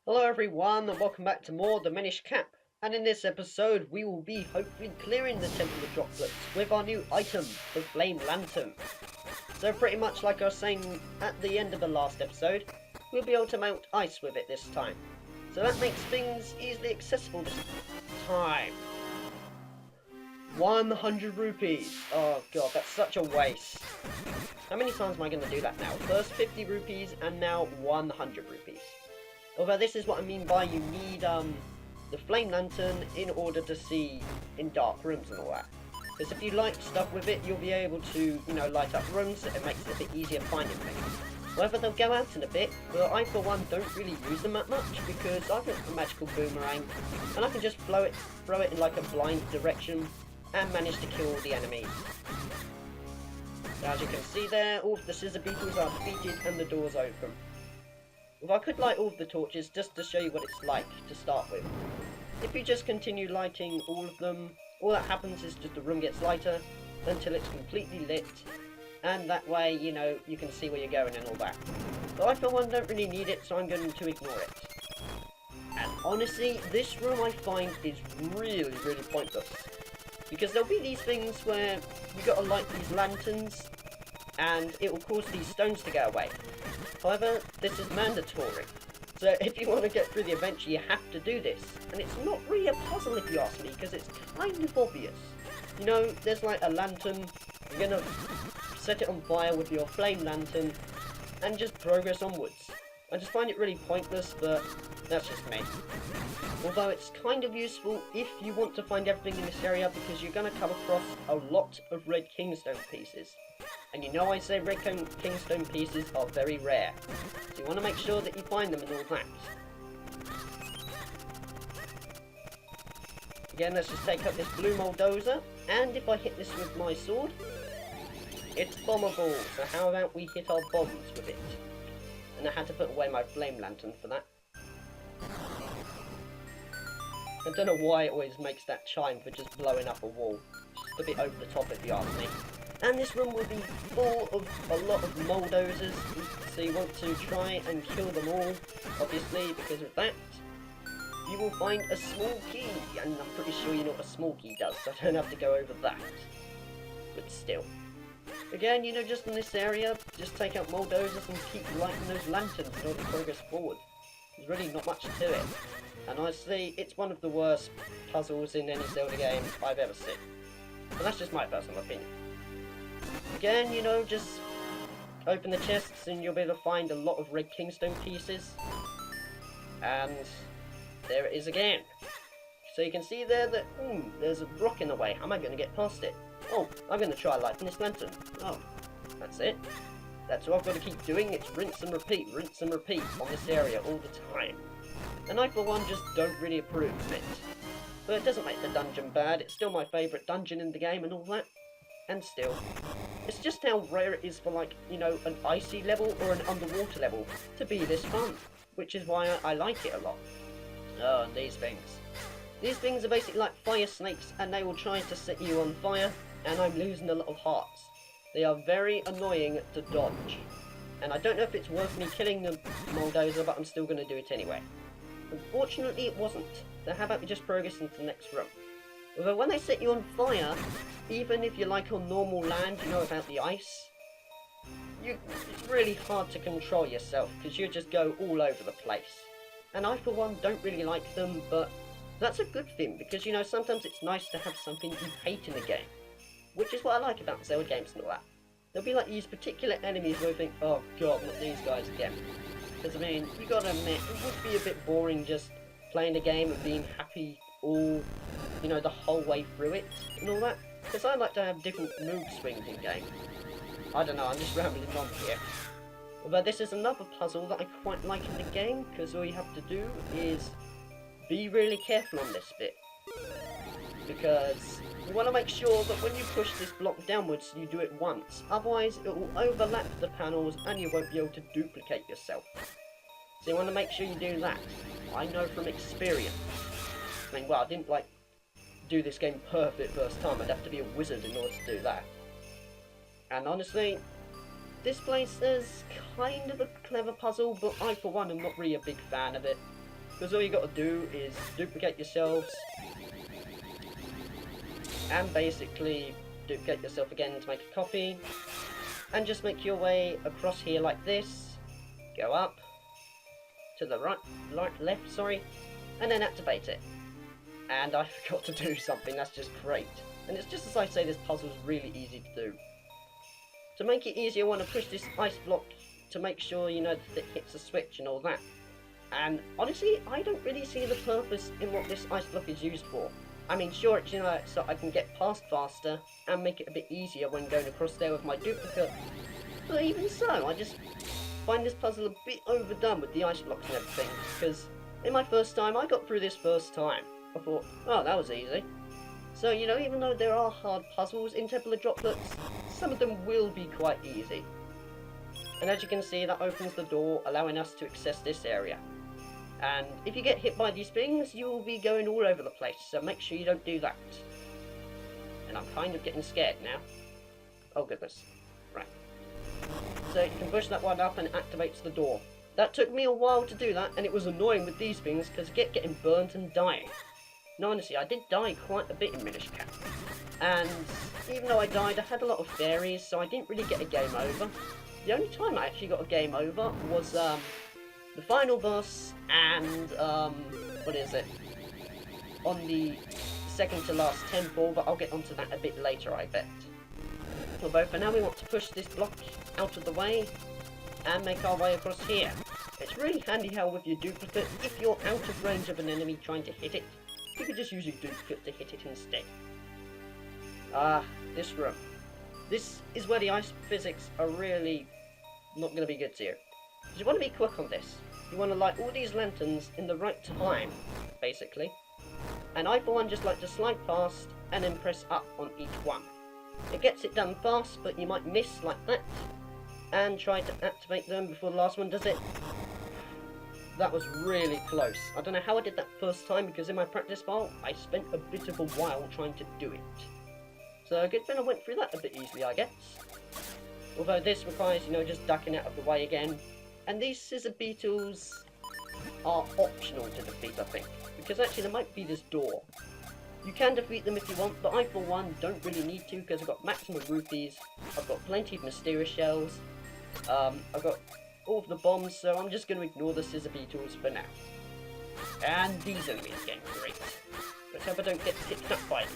Hello everyone and welcome back to more The Minish Cap. And in this episode we will be hopefully clearing the Temple of Droplets with our new item, the Flame Lantern. So pretty much like I was saying at the end of the last episode, we'll be able to melt ice with it this time. So that makes things easily accessible this time. 100 rupees! Oh god, that's such a waste. How many times am I going to do that now? First 50 rupees and now 100 rupees. Although this is what I mean by you need the flame lantern in order to see in dark rooms and all that. Because if you light stuff with it, you'll be able to, light up rooms, it makes it a bit easier finding things. Whether they'll go out in a bit, but I for one don't really use them that much because I've got a magical boomerang and I can just throw it in like a blind direction and manage to kill all the enemies. So as you can see there, all of the scissor beetles are defeated and the doors open. If I could light all of the torches just to show you what it's like to start with. If you just continue lighting all of them, all that happens is just the room gets lighter until it's completely lit, and that way, you can see where you're going and all that. But I for one don't really need it, so I'm going to ignore it. And honestly, this room I find is really pointless. Because there'll be these things where you gotta light these lanterns, and it will cause these stones to go away. However, this is mandatory, so if you want to get through the adventure you have to do this, and it's not really a puzzle if you ask me, because it's kind of obvious. There's like a lantern, you're going to set it on fire with your flame lantern, and just progress onwards. I just find it really pointless, but that's just me. Although it's kind of useful if you want to find everything in this area, because you're going to come across a lot of red kingstone pieces. And I say red kingstone pieces are very rare, so you want to make sure that you find them and all that. Again, let's just take up this blue bulldozer, and if I hit this with my sword, it's bombable, so how about we hit our bombs with it? And I had to put away my flame lantern for that. I don't know why it always makes that chime for just blowing up a wall. Just a bit over the top if you ask me. And this room will be full of a lot of bulldozers, so you want to try and kill them all, obviously, because of that. You will find a small key, and I'm pretty sure you know what a small key does, so I don't have to go over that. But still. Again, just in this area, just take out bulldozers and keep lighting those lanterns in order to progress forward. There's really not much to it. And honestly, it's one of the worst puzzles in any Zelda game I've ever seen. And that's just my personal opinion. Again, just open the chests and you'll be able to find a lot of red kingstone pieces. And there it is again. So you can see there that, there's a rock in the way. How am I going to get past it? Oh, I'm going to try lighting this lantern. Oh, that's it. That's all I've got to keep doing. It's rinse and repeat on this area all the time. And I, for one, just don't really approve of it. But it doesn't make the dungeon bad. It's still my favourite dungeon in the game and all that. And still, it's just how rare it is for an icy level or an underwater level to be this fun, which is why I like it a lot. Oh, and these things. These things are basically like fire snakes, and they will try to set you on fire, and I'm losing a lot of hearts. They are very annoying to dodge, and I don't know if it's worth me killing the bulldozer, but I'm still going to do it anyway. Unfortunately, it wasn't, so how about we just progress into the next room? Although when they set you on fire, even if you're like on normal land, without the ice, it's really hard to control yourself, because you just go all over the place. And I, for one, don't really like them, but that's a good thing, because, sometimes it's nice to have something you hate in the game. Which is what I like about Zelda games and all that. There'll be like these particular enemies where you think, oh god, not these guys again. Because, you gotta admit, it would be a bit boring just playing a game and being happy all, the whole way through it and all that. Because I like to have different mood swings in game. I don't know, I'm just rambling on here. Although this is another puzzle that I quite like in the game, because all you have to do is be really careful on this bit. Because you want to make sure that when you push this block downwards, you do it once. Otherwise, it will overlap the panels and you won't be able to duplicate yourself. So you want to make sure you do that. I know from experience. I didn't do this game perfect first time. I'd have to be a wizard in order to do that. And honestly, this place is kind of a clever puzzle, but I for one am not really a big fan of it. Because all you got to do is duplicate yourselves and basically duplicate yourself again to make a copy, and just make your way across here like this, go up to the left, sorry, and then activate it. And I forgot to do something, that's just great. And it's just as I say, this puzzle is really easy to do. To make it easier, I want to push this ice block to make sure, you know, that it hits a switch and all that. And honestly, I don't really see the purpose in what this ice block is used for. I mean, sure, it's, you know, so I can get past faster and make it a bit easier when going across there with my duplicate. But even so, I just find this puzzle a bit overdone with the ice blocks and everything. Because in my first time, I got through this first time. I thought, oh, that was easy. So, you know, even though there are hard puzzles in Temple of Droplets, some of them will be quite easy. And as you can see, that opens the door, allowing us to access this area. And if you get hit by these things, you will be going all over the place, so make sure you don't do that. And I'm kind of getting scared now. Oh goodness. Right. So you can push that one up and it activates the door. That took me a while to do that, and it was annoying with these things, because I kept getting burnt and dying. No, honestly, I did die quite a bit in Minish. And even though I died, I had a lot of fairies, so I didn't really get a game over. The only time I actually got a game over was the final boss and what is it? On the second to last temple, but I'll get onto that a bit later, I bet. Although for now we want to push this block out of the way and make our way across here. It's really handy how with your duplicate, if you're out of range of an enemy trying to hit it, you can just use your duplicate to hit it instead. This room. This is where the ice physics are really not going to be good to you. Because you want to be quick on this. You want to light all these lanterns in the right time, basically. And I, for one, just like to slide past and then press up on each one. It gets it done fast, but you might miss like that. And try to activate them before the last one does it. That was really close. I don't know how I did that first time, because in my practice file, I spent a bit of a while trying to do it. So a good thing I went through that a bit easily, I guess. Although this requires, you know, just ducking out of the way again. And these scissor beetles are optional to defeat, I think. Because actually there might be this door. You can defeat them if you want, but I, for one, don't really need to, because I've got maximum rupees, I've got plenty of mysterious shells, I've got all of the bombs, so I'm just going to ignore the scissor beetles for now. And these enemies getting great. Let's hope I don't get picked up by them,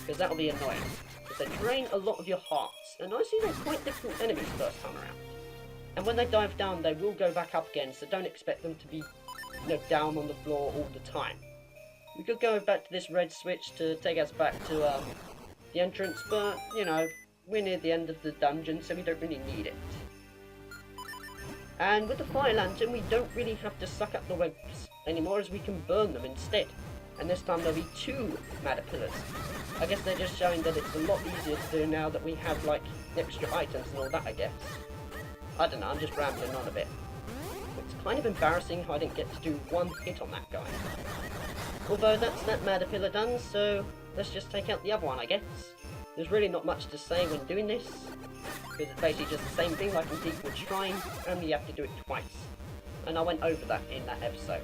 because that'll be annoying. Because they drain a lot of your hearts, and I see they're quite difficult enemies first time around. And when they dive down, they will go back up again, so don't expect them to be, you know, down on the floor all the time. We could go back to this red switch to take us back to the entrance, but, you know, we're near the end of the dungeon, so we don't really need it. And with the fire lantern, we don't really have to suck up the webs anymore, as we can burn them instead. And this time there'll be 2 matter pillars. I guess they're just showing that it's a lot easier to do now that we have, like, extra items and all that, I guess. I don't know, I'm just rambling on a bit. It's kind of embarrassing how I didn't get to do 1 hit on that guy. Although that's that matter pillar done, so let's just take out the other one, I guess. There's really not much to say when doing this, because it's basically just the same thing like in Deepwood Shrine, only you have to do it twice. And I went over that in that episode.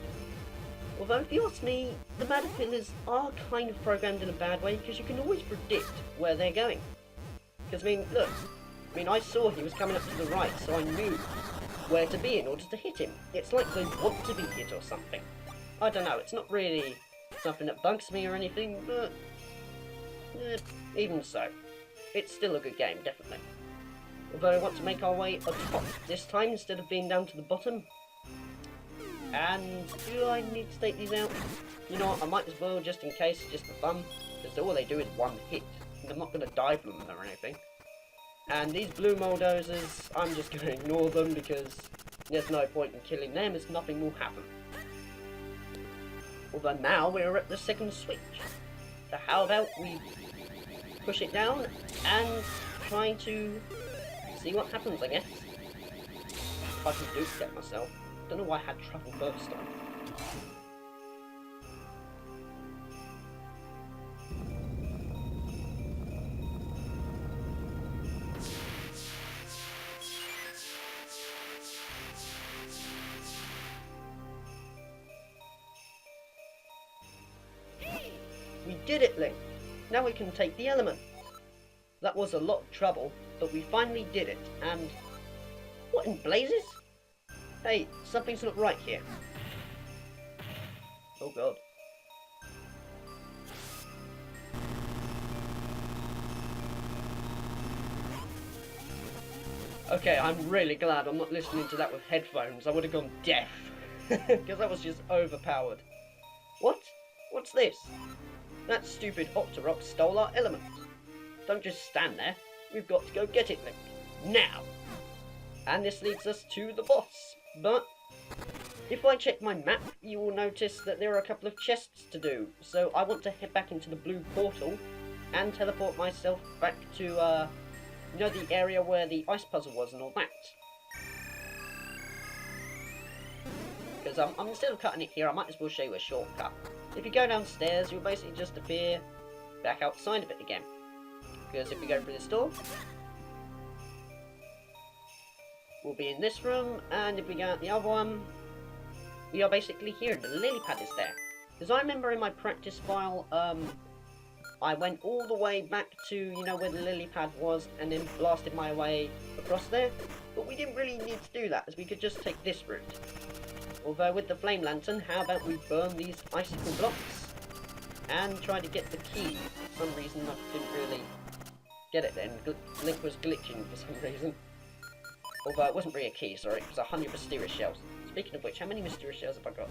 Although, if you ask me, the matter pillars are kind of programmed in a bad way, because you can always predict where they're going. Because, I mean, look, I saw he was coming up to the right, so I knew where to be in order to hit him. It's like they want to be hit or something. I don't know, it's not really something that bugs me or anything, but even so, it's still a good game, definitely. Although I want to make our way atop this time instead of being down to the bottom. And do I need to take these out? You know what, I might as well, just in case, just for fun, because all they do is 1 hit, and I'm not going to dive them or anything. And these blue bulldozers, I'm just going to ignore them, because there's no point in killing them, as nothing will happen. Although now we're at the second switch. So how about we push it down and try to see what happens, I guess. If I can duplicate myself. Don't know why I had trouble first time. did it, Link. Now we can take the element. That was a lot of trouble, but we finally did it, and... What in blazes? Hey, something's not right here. Oh god. Okay, I'm really glad I'm not listening to that with headphones. I would have gone deaf. Because that was just overpowered. What? What's this? That stupid Octorok stole our element. Don't just stand there. We've got to go get it, Link. Now! And this leads us to the boss. But if I check my map, you will notice that there are a couple of chests to do. So I want to head back into the blue portal and teleport myself back to, you know, the area where the ice puzzle was and all that. Because instead of cutting it here, I might as well show you a shortcut. If you go downstairs, you'll basically just appear back outside of it again. Because if we go through this door, we'll be in this room, and if we go out the other one, we are basically here. The lily pad is there. Because I remember in my practice file, I went all the way back to, you know, where the lily pad was, and then blasted my way across there. But we didn't really need to do that, as we could just take this route. Although with the flame lantern, how about we burn these icicle blocks and try to get the key? For some reason I didn't really get it then. Link was glitching for some reason. Although it wasn't really a key, sorry, it was 100 mysterious shells. Speaking of which, how many mysterious shells have I got?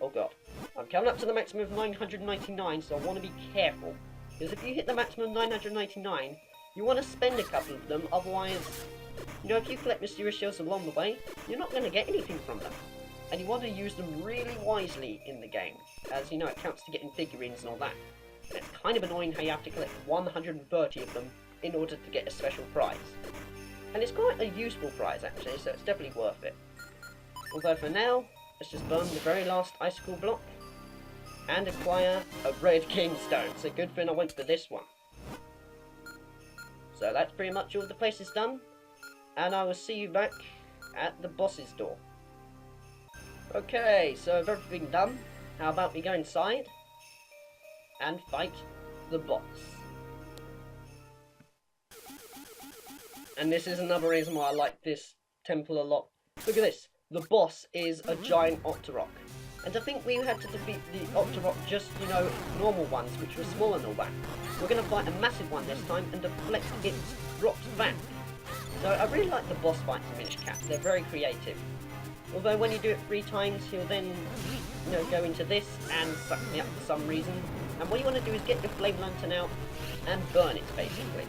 Oh god. I'm coming up to the maximum of 999, so I want to be careful. Because if you hit the maximum of 999, you want to spend a couple of them, otherwise, you know, if you collect mysterious shells along the way, you're not going to get anything from them. And you want to use them really wisely in the game, as you know, it counts to getting figurines and all that. And it's kind of annoying how you have to collect 130 of them in order to get a special prize. And it's quite a useful prize actually, so it's definitely worth it. Although for now, let's just burn the very last icicle block and acquire a red kingstone. So good thing I went for this one. So that's pretty much all the place is done, and I will see you back at the boss's door. Okay, so with everything done, how about we go inside and fight the boss. And this is another reason why I like this temple a lot. Look at this. The boss is a giant Octorok. And I think we had to defeat the Octorok just, you know, normal ones, which were small and all that. We're going to fight a massive one this time and deflect its rocks back. So I really like the boss fights in Minish Cap. They're very creative. Although when you do it 3 times, he'll then, you know, go into this and suck me up for some reason. And what you want to do is get your flame lantern out and burn it, basically.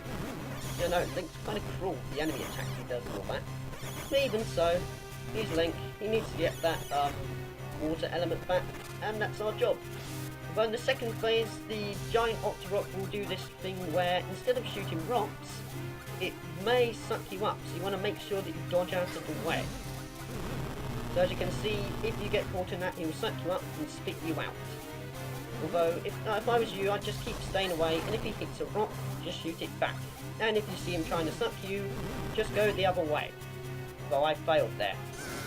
You know, Link's kind of cruel, the enemy attacks he does and all that. But even so, he's Link, he needs to get that water element back, and that's our job. But in the second phase, the giant Octorok will do this thing where, instead of shooting rocks, it may suck you up, so you want to make sure that you dodge out of the way. So as you can see, if you get caught in that, he will suck you up and spit you out. Although, if I was you, I'd just keep staying away, and if he hits a rock, just shoot it back. And if you see him trying to suck you, just go the other way. Though I failed there.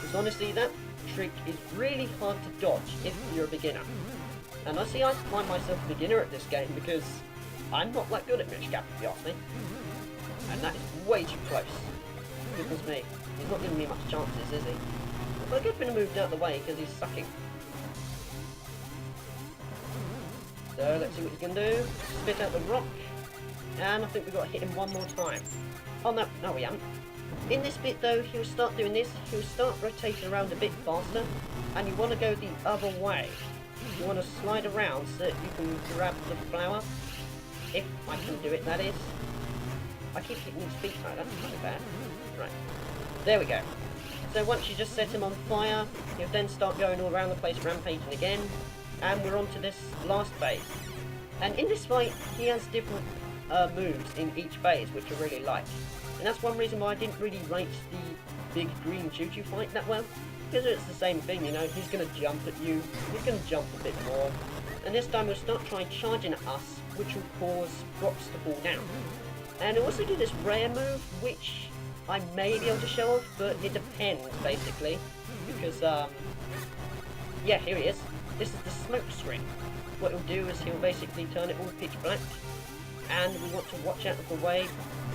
Because honestly, that trick is really hard to dodge if you're a beginner. And I find myself a beginner at this game because I'm not that good at Minish Cap, if you ask me. And that is way too close. Goodness me, he's not giving me much chances, is he? But I good thing I moved out of the way because he's sucking. So let's see what he's going to do. Spit out the rock. And I think we've got to hit him one more time. Oh no, no we haven't. In this bit though, he'll start doing this. He'll start rotating around a bit faster. And you want to go the other way. You want to slide around so that you can grab the flower. If I can do it, that is. I keep hitting his feet now, that's pretty bad. Right. There we go. So once you just set him on fire, he'll then start going all around the place rampaging again. And we're on to this last phase. And in this fight, he has different moves in each phase, which I really like. And that's one reason why I didn't really rate the big green choo-choo fight that well. Because it's the same thing, you know, he's going to jump at you, he's going to jump a bit more. And this time we'll start trying charging at us, which will cause rocks to fall down. And he'll also do this rare move, which I may be able to show off, but it depends, basically. Because, yeah, here he is. this is the Smokescreen. What he'll do is he'll basically turn it all pitch black, and we want to watch out of the way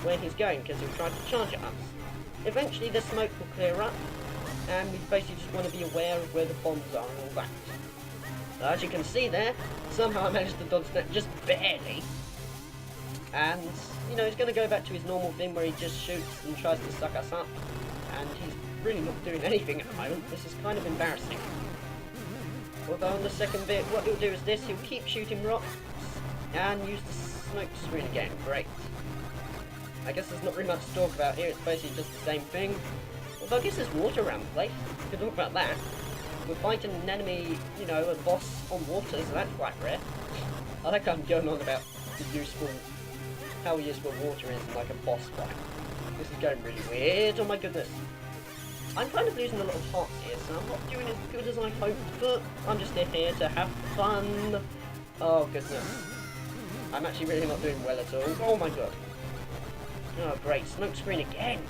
where he's going, because he'll try to charge at us. Eventually the smoke will clear up, and we basically just want to be aware of where the bombs are and all that. So as you can see there, somehow I managed to dodge that just barely. And, you know, he's going to go back to his normal thing where he just shoots and tries to suck us up. And he's really not doing anything at the moment. This is kind of embarrassing. Although on the second bit, what he'll do is this. He'll keep shooting rocks and use the smoke screen again. Great. I guess there's not really much to talk about here. It's basically just the same thing. Although I guess there's water around the place. We can talk about that. We're fighting an enemy, you know, a boss on water, so that's quite rare. I like how I'm going on about how useful water is in like a boss fight. This is going really weird, oh my goodness. I'm kind of losing a lot of hearts here, so I'm not doing as good as I hoped, but I'm just here to have fun. Oh goodness. I'm actually really not doing well at all. Oh my god. Oh great, smoke screen again.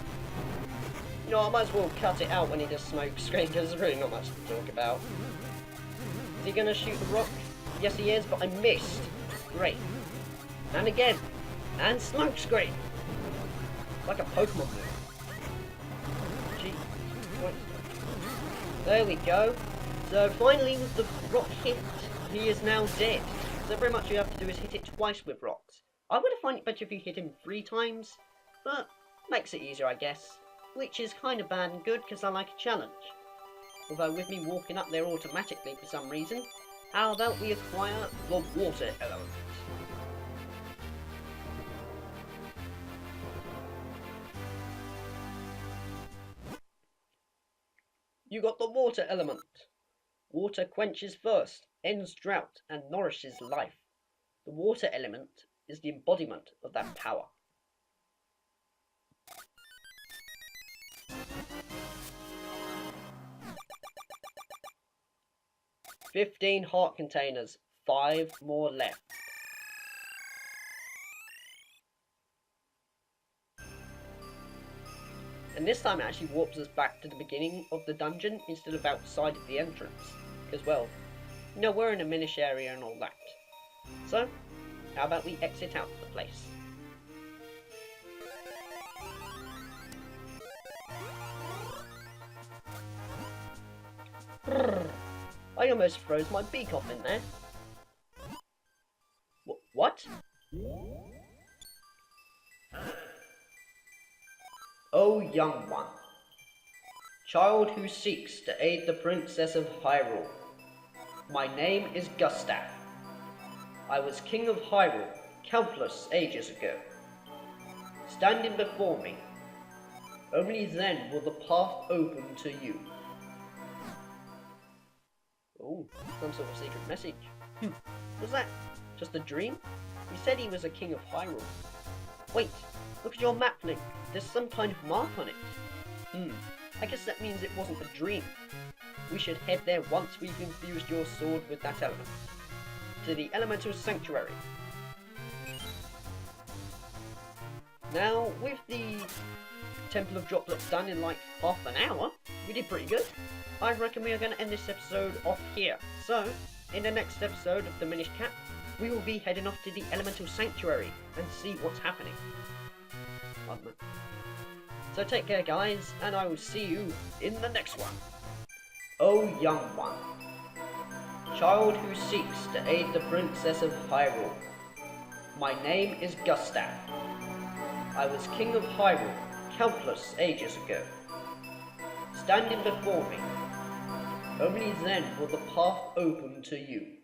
You know, I might as well cut it out when he does smoke screen, because there's really not much to talk about. Is he going to shoot the rock? Yes he is, but I missed. Great. And again. And smoke screen. Like a Pokemon move. Gee. There we go. So finally with the rock hit, he is now dead. So very much you have to do is hit it twice with rocks. I would have found it better if you hit him 3 times, but makes it easier I guess. Which is kind of bad and good because I like a challenge. Although with me walking up there automatically for some reason, how about we acquire the water element? You got the water element. Water quenches thirst, ends drought, and nourishes life. The water element is the embodiment of that power. 15 heart containers, 5 more left. And this time it actually warps us back to the beginning of the dungeon instead of outside of the entrance. Because, well, you know, we're in a Minish area and all that. So, how about we exit out of the place? I almost froze my beak off in there. What? O young one, child who seeks to aid the Princess of Hyrule, my name is Gustav. I was King of Hyrule countless ages ago. Standing before me, only then will the path open to you. Oh, some sort of secret message. Was that just a dream? He said he was a King of Hyrule. Wait, look at your map, Link. There's some kind of mark on it. I guess that means it wasn't a dream. We should head there once we've infused your sword with that element. To the Elemental Sanctuary. Now, with the Temple of Droplets done in like half an hour, we did pretty good. I reckon we are going to end this episode off here. So, in the next episode of the Minish Cap, we will be heading off to the Elemental Sanctuary and see what's happening. So take care guys, and I will see you in the next one. O young one, child who seeks to aid the Princess of Hyrule, my name is Gustav. I was King of Hyrule countless ages ago. Standing before me, only then will the path open to you.